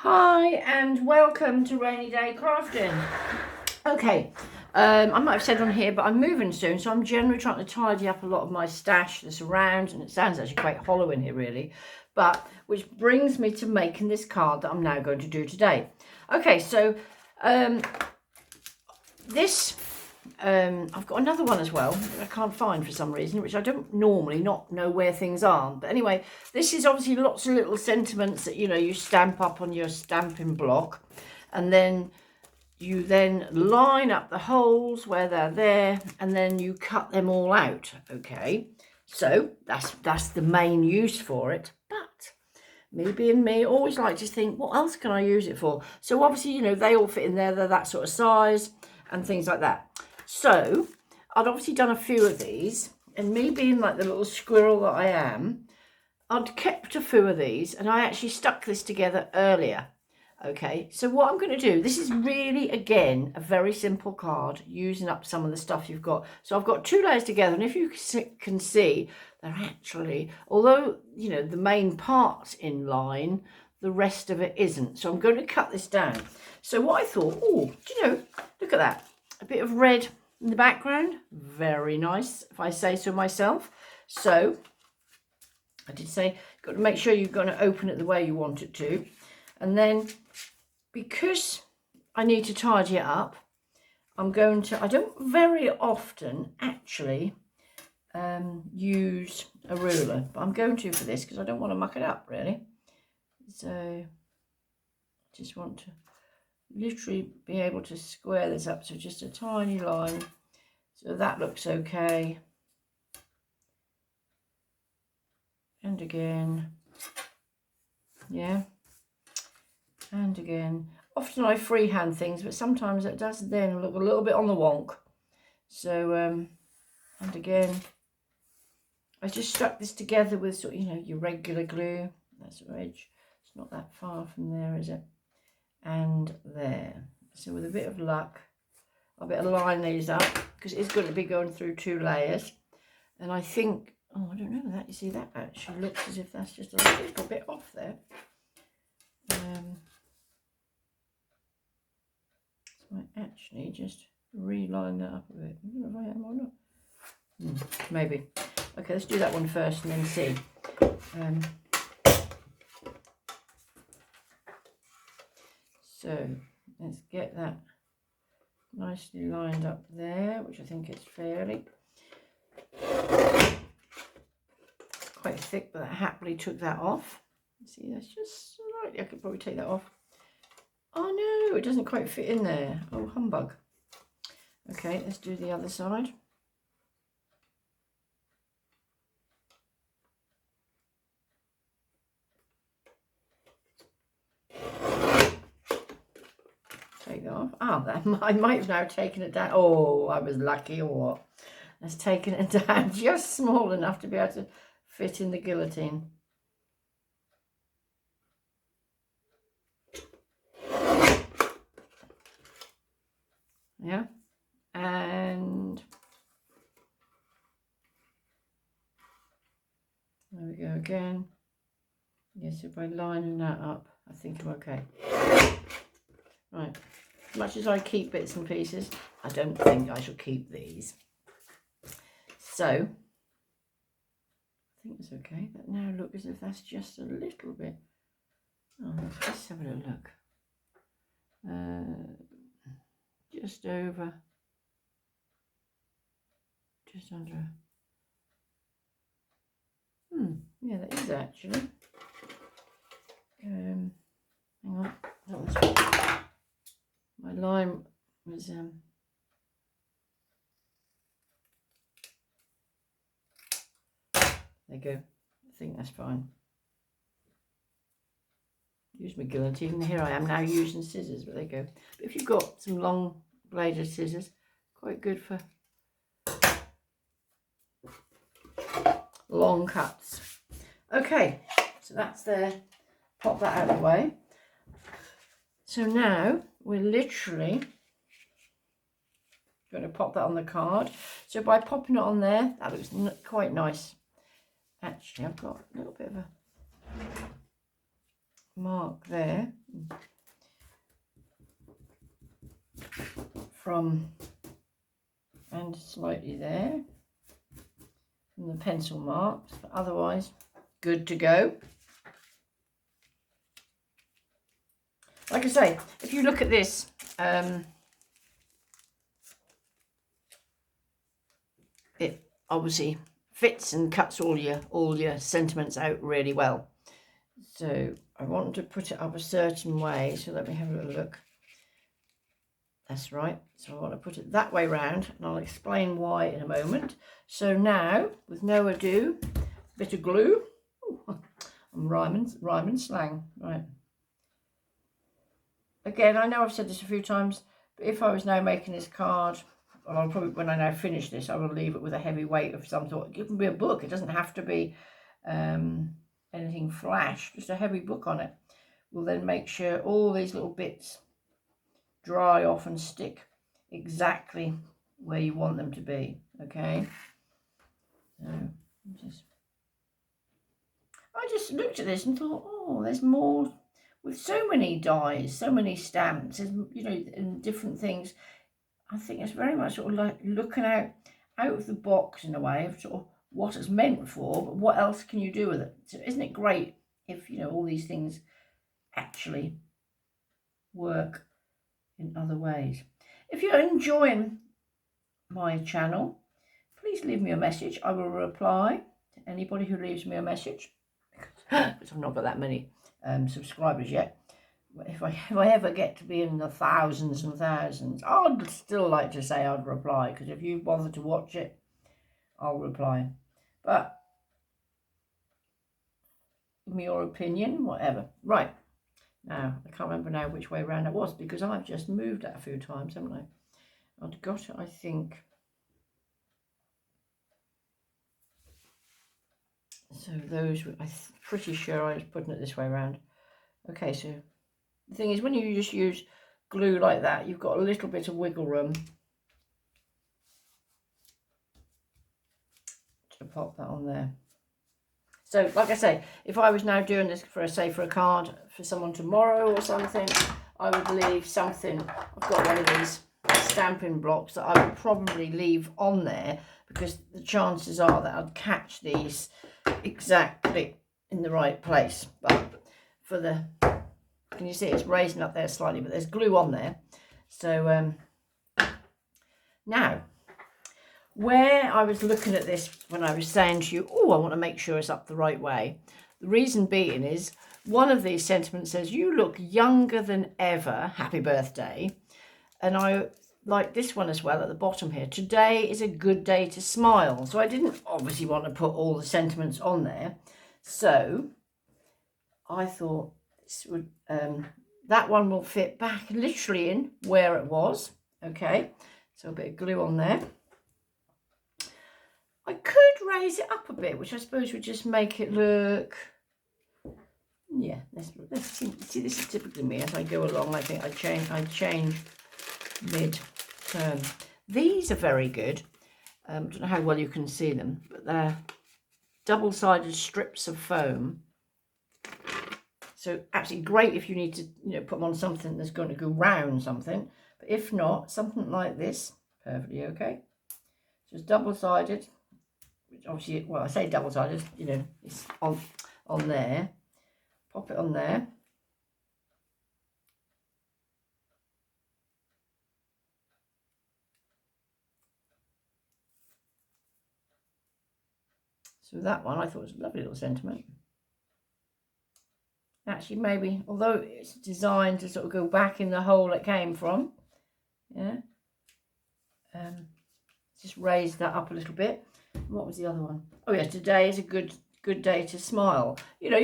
Hi and welcome to Rainy Day Crafting. Okay, I might have said on here, but I'm moving soon, so I'm generally trying to tidy up a lot of my stash that's around, and it sounds actually quite hollow in here really, but which brings me to making this card that I'm now going to do today. Okay, so I've got another one as well that I can't find for some reason, which I don't normally not know where things are. But anyway, this is obviously lots of little sentiments that, you stamp up on your stamping block. And then you then line up the holes where they're there, and then you cut them all out, okay? So that's the main use for it. But me being me, always like to think, what else can I use it for? So obviously, they all fit in there. They're that sort of size and things like that. So I'd obviously done a few of these, and me being like the little squirrel that I am, I'd kept a few of these, and I actually stuck this together earlier. Okay, so what I'm going to do, this is really, again, a very simple card using up some of the stuff you've got. So I've got two layers together, and if you can see, they're actually, although, the main part's in line, the rest of it isn't. So I'm going to cut this down. So what I thought, look at that. A bit of red in the background. Very nice, if I say so myself. So I did say, you've got to make sure you're going to open it the way you want it to. And then, because I need to tidy it up, I don't very often actually use a ruler, but I'm going to for this because I don't want to muck it up really. So I just want to literally be able to square this up to just a tiny line. So that looks okay. And again, yeah. And again, often I freehand things, but sometimes it does then look a little bit on the wonk. So, and again, I just stuck this together with sort of, your regular glue. That's the edge. It's not that far from there, is it? And there. So with a bit of luck, I'll better line these up because it's going to be going through two layers. And I think, I don't know that. You see, that actually looks as if that's just a little bit off there. So I actually just reline that up a bit. I don't know if I am or not. Maybe. Okay, let's do that one first and then see. So let's get that nicely lined up there, which I think is fairly. It's quite thick, but I happily took that off. See, that's just slightly, I could probably take that off. Oh no, it doesn't quite fit in there. Oh, humbug. Okay, let's do the other side. Take that off. I might have now taken it down. Oh, I was lucky or what? That's taken it down just small enough to be able to fit in the guillotine. Yeah, and there we go again. Yes, if by lining that up, I think I'm okay. Right, as much as I keep bits and pieces, I don't think I shall keep these. So, I think it's okay. That now looks as if that's just a little bit. Oh, let's just have a little look. Just over, just under. Yeah, that is actually. Hang on, that was my line was there you go. I think that's fine. Use my guillotine. Here I am now using scissors, but there you go. But if you've got some long bladed scissors, quite good for long cuts. Okay, so that's there. Pop that out of the way. So now we're literally going to pop that on the card. So by popping it on there, that looks quite nice. Actually, I've got a little bit of a mark there. from, and slightly there from the pencil marks, but otherwise good to go. Like I say, if you look at this, it obviously fits and cuts all your sentiments out really well. So I want to put it up a certain way, so let me have a little look. That's right, so I want to put it that way round, and I'll explain why in a moment. So now, with no ado, bit of glue. Ooh, I'm rhyming slang, right. Again, I know I've said this a few times, but if I was now making this card, well, I'll probably, when I now finish this, I will leave it with a heavy weight of some sort. It can be a book. It doesn't have to be anything flash, just a heavy book on it. We'll then make sure all these little bits dry off and stick exactly where you want them to be, okay? So I just looked at this and thought, oh, there's more. With so many dies, so many stamps, you know, and different things, I think it's very much sort of like looking out of the box in a way of sort of what it's meant for, but what else can you do with it? So isn't it great if, you know, all these things actually work in other ways? If you're enjoying my channel, please leave me a message. I will reply to anybody who leaves me a message, because I've not got that many subscribers yet. If I ever get to be in the thousands and thousands, I'd still like to say I'd reply, because if you bother to watch it, I'll reply. But give me your opinion, whatever. Right, now I can't remember now which way around it was, because I've just moved it a few times, haven't I? I've got it, I think. So those, I'm pretty sure I was putting it this way around. Okay, so the thing is, when you just use glue like that, you've got a little bit of wiggle room to pop that on there. So, like I say, if I was now doing this for a card for someone tomorrow or something, I would leave something. I've got one of these stamping blocks that I would probably leave on there, because the chances are that I'd catch these exactly in the right place. But for the, can you see it's raising up there slightly, but there's glue on there. So now, where I was looking at this when I was saying to you, oh, I want to make sure it's up the right way. The reason being is, one of these sentiments says, you look younger than ever, happy birthday. And I like this one as well at the bottom here. Today is a good day to smile. So I didn't obviously want to put all the sentiments on there. So I thought this would, that one will fit back literally in where it was. Okay, so a bit of glue on there. I could raise it up a bit, which I suppose would just make it look, yeah, let's see, this is typically me as I go along. I think I change mid-term. These are very good. I don't know how well you can see them, but they're double-sided strips of foam. So absolutely great if you need to, you know, put them on something that's going to go round something. But if not, something like this, perfectly okay. So it's double-sided. Obviously, well, I say double-sided, you know, it's on there. Pop it on there. So that one I thought was a lovely little sentiment. Actually, maybe, although it's designed to sort of go back in the hole it came from, yeah. Just raise that up a little bit. What was the other one? Oh yeah, today is a good day to smile. You know,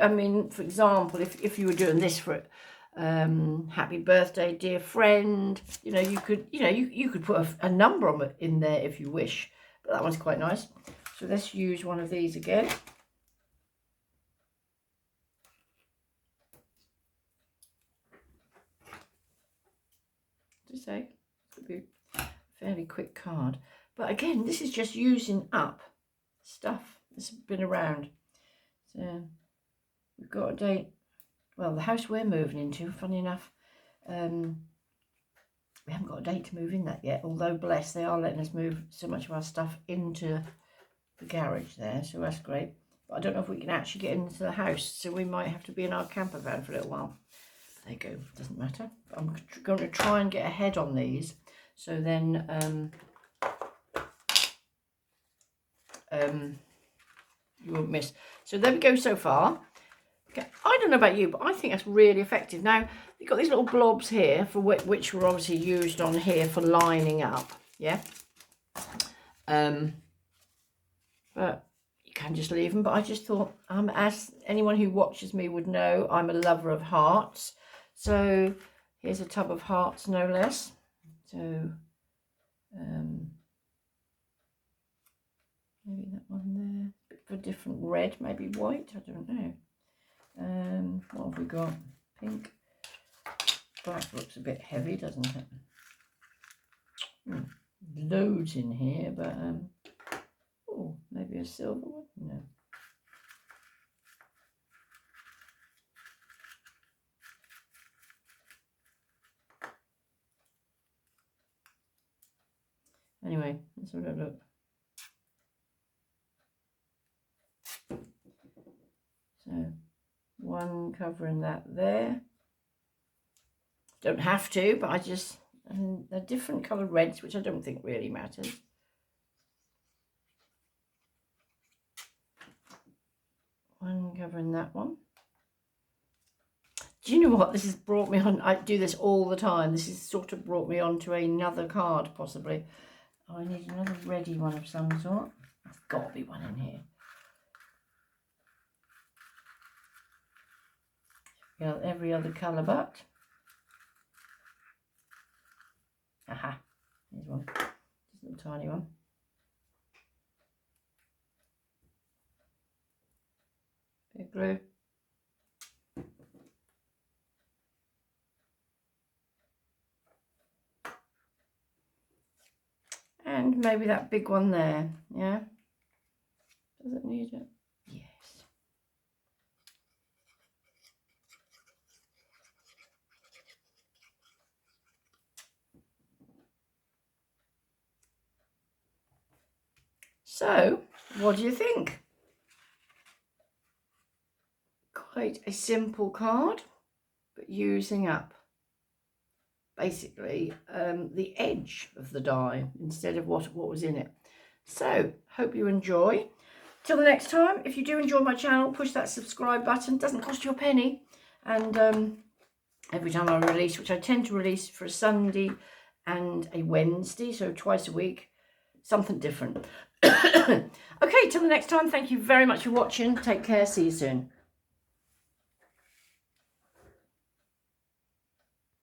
I mean, for example, if you were doing this for happy birthday, dear friend, you know, you could put a number on it in there if you wish. But that one's quite nice. So let's use one of these again. To say, it could be a fairly quick card. But again, this is just using up stuff that's been around. So we've got a date. Well, the house we're moving into, funny enough, we haven't got a date to move in that yet, although bless, they are letting us move so much of our stuff into the garage there, so that's great. But I don't know if we can actually get into the house, so we might have to be in our camper van for a little while. There you go, doesn't matter. But I'm going to try and get ahead on these, so then you won't miss. So there we go so far. Okay, I don't know about you, but I think that's really effective. Now, you've got these little blobs here, for which were obviously used on here for lining up, yeah? But you can just leave them. But I just thought, as anyone who watches me would know, I'm a lover of hearts. So here's a tub of hearts, no less. So maybe that one there, a bit of a different red, maybe white, I don't know. What have we got? Pink. That looks a bit heavy, doesn't it? Loads in here, but oh, maybe a silver one? No. Anyway, let's have a look. So one covering that there. Don't have to, but I just, and they're different coloured reds, which I don't think really matters. One covering that one. Do you know what? This has brought me on, I do this all the time. This has sort of brought me on to another card, possibly. Oh, I need another ready one of some sort. There's got to be one in here. Yeah, every other colour but. Aha, here's one. Just a little tiny one. Big glue. And maybe that big one there, yeah? Does it need it? Yes. So, what do you think? Quite a simple card, but using up basically the edge of the die instead of what was in it. So, hope you enjoy. Till the next time, if you do enjoy my channel, push that subscribe button. It doesn't cost you a penny. And every time I release, which I tend to release for a Sunday and a Wednesday, so twice a week, something different. Okay, till the next time, thank you very much for watching. Take care, see you soon.